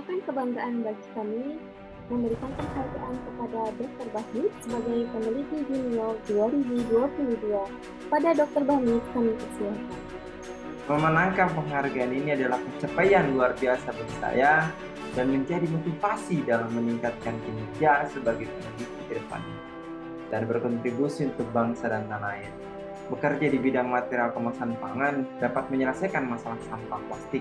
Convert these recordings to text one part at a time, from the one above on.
Merupakan kebanggaan bagi kami memberikan penghargaan kepada Dr. Bahmit sebagai peneliti junior 2022. Pada Dr. Bahmit kami persilakan. Memenangkan penghargaan ini adalah pencapaian luar biasa bagi saya dan menjadi motivasi dalam meningkatkan kinerja sebagai peneliti ke depannya dan berkontribusi untuk bangsa dan tanah air. Bekerja di bidang material kemasan pangan dapat menyelesaikan masalah sampah plastik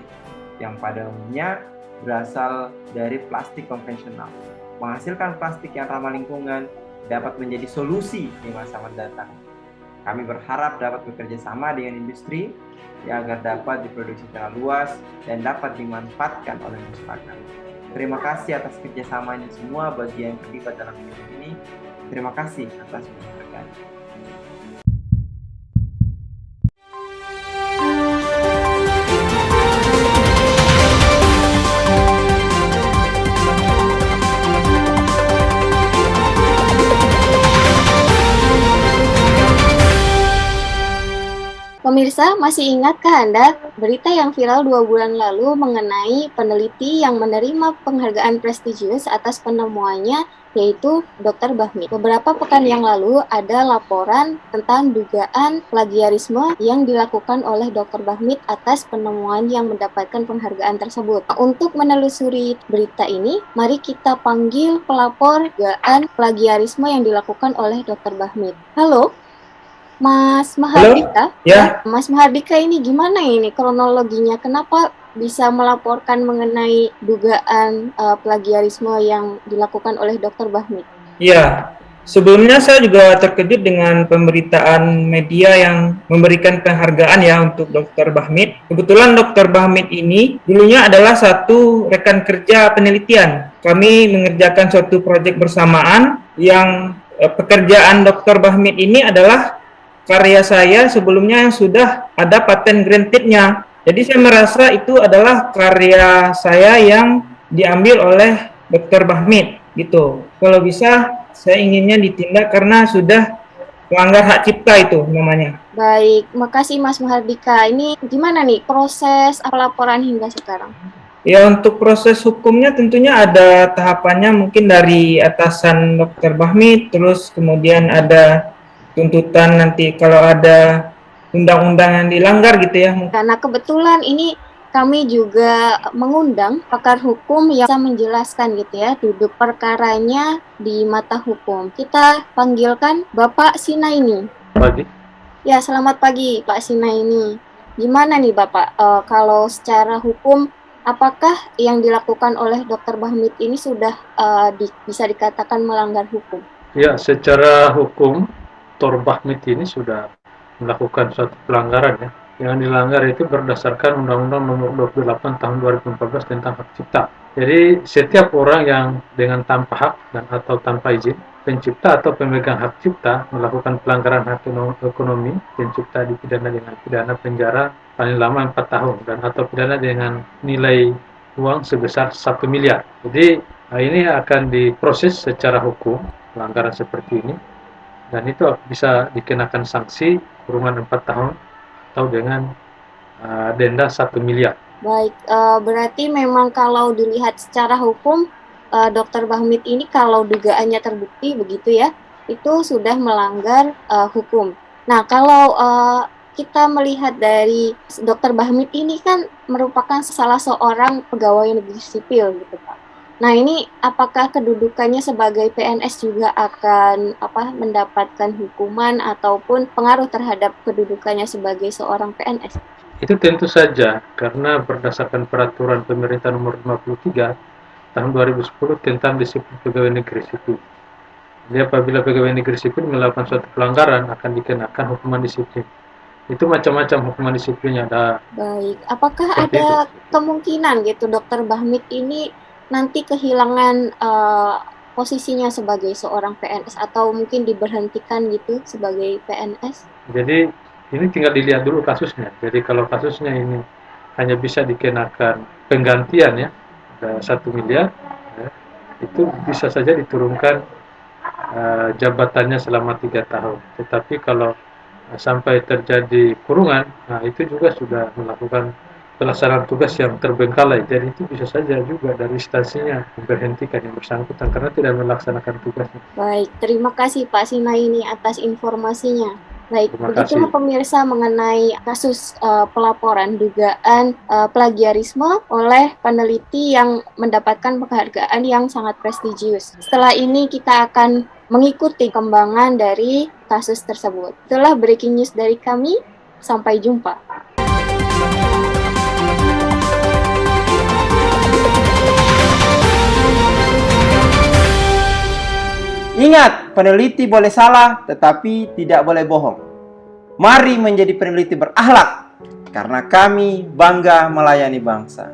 yang pada umumnya berasal dari plastik konvensional. Menghasilkan plastik yang ramah lingkungan dapat menjadi solusi di masa mendatang. Kami berharap dapat bekerja sama dengan industri agar dapat diproduksi secara luas dan dapat dimanfaatkan oleh masyarakat. Terima kasih atas kerjasamanya semua bagi yang terlibat dalam video ini. Terima kasih atas penghargaan. Pemirsa, masih ingatkah Anda berita yang viral 2 bulan lalu mengenai peneliti yang menerima penghargaan prestigius atas penemuannya, yaitu Dr. Bahmit? Beberapa pekan yang lalu ada laporan tentang dugaan plagiarisme yang dilakukan oleh Dr. Bahmit atas penemuan yang mendapatkan penghargaan tersebut. Untuk menelusuri berita ini, mari kita panggil pelapor dugaan plagiarisme yang dilakukan oleh Dr. Bahmit. Halo? Mas Mahardika, Ya. Mas Mahardika ini gimana ini kronologinya? Kenapa bisa melaporkan mengenai dugaan plagiarisme yang dilakukan oleh Dr. Bahmit? Ya, sebelumnya saya juga terkejut dengan pemberitaan media yang memberikan penghargaan ya untuk Dr. Bahmit. Kebetulan Dr. Bahmit ini dulunya adalah satu rekan kerja penelitian. Kami mengerjakan suatu proyek bersamaan yang pekerjaan Dr. Bahmit ini adalah karya saya sebelumnya yang sudah ada paten granted-nya. Jadi saya merasa itu adalah karya saya yang diambil oleh Dr. Bahmit gitu. Kalau bisa saya inginnya ditindak karena sudah melanggar hak cipta itu namanya. Baik, makasih Mas Mahardika. Ini gimana nih proses pelaporan hingga sekarang? Ya, untuk proses hukumnya tentunya ada tahapannya, mungkin dari atasan Dr. Bahmit, terus kemudian ada tuntutan nanti kalau ada undang-undang yang dilanggar gitu ya. Karena kebetulan ini kami juga mengundang pakar hukum yang bisa menjelaskan gitu ya duduk perkaranya di mata hukum. Kita panggilkan Bapak Sinaini. Pagi. Ya, selamat pagi Pak Sinaini. Gimana nih Bapak, kalau secara hukum apakah yang dilakukan oleh Dr. Bahmit ini sudah bisa dikatakan melanggar hukum? Ya, secara hukum Dr. Bahmit ini sudah melakukan suatu pelanggaran ya. Yang dilanggar itu berdasarkan Undang-Undang Nomor 28 Tahun 2014 tentang hak cipta. Jadi setiap orang yang dengan tanpa hak dan atau tanpa izin, pencipta atau pemegang hak cipta melakukan pelanggaran hak ekonomi, pencipta dipidana dengan pidana penjara paling lama 4 tahun dan atau pidana dengan nilai uang sebesar 1 miliar. Jadi ini akan diproses secara hukum pelanggaran seperti ini, dan itu bisa dikenakan sanksi kurungan 4 tahun atau dengan denda 1 miliar. Baik, berarti memang kalau dilihat secara hukum, Dr. Bahmit ini kalau dugaannya terbukti begitu ya, itu sudah melanggar hukum. Nah, kalau kita melihat dari Dr. Bahmit ini kan merupakan salah seorang pegawai negeri sipil gitu Pak. Nah, ini apakah kedudukannya sebagai PNS juga akan mendapatkan hukuman ataupun pengaruh terhadap kedudukannya sebagai seorang PNS? Itu tentu saja, karena berdasarkan peraturan pemerintah nomor 53 tahun 2010 tentang disiplin pegawai negeri sipil. Jadi apabila pegawai negeri sipil melakukan suatu pelanggaran akan dikenakan hukuman disiplin. Itu macam-macam hukuman disiplinnya ada. Baik, apakah ada kemungkinan gitu Dr. Bahmit ini nanti kehilangan posisinya sebagai seorang PNS atau mungkin diberhentikan gitu sebagai PNS? Jadi ini tinggal dilihat dulu kasusnya. Jadi kalau kasusnya ini hanya bisa dikenakan penggantian ya 1 miliar, ya, itu bisa saja diturunkan jabatannya selama 3 tahun. Tetapi kalau sampai terjadi kurungan, nah itu juga sudah melakukan pelaksanaan tugas yang terbengkalai. Jadi itu bisa saja juga dari instansinya memberhentikan yang bersangkutan karena tidak melaksanakan tugasnya. Baik, terima kasih Pak Sinaini atas informasinya. Baik, Terima begitulah kasih. pemirsa mengenai kasus pelaporan dugaan plagiarisme oleh peneliti yang mendapatkan penghargaan yang sangat prestisius. Setelah ini kita akan mengikuti kembangan dari kasus tersebut. Itulah breaking news dari kami. Sampai jumpa. Ingat, peneliti boleh salah, tetapi tidak boleh bohong. Mari menjadi peneliti berakhlak, karena kami bangga melayani bangsa.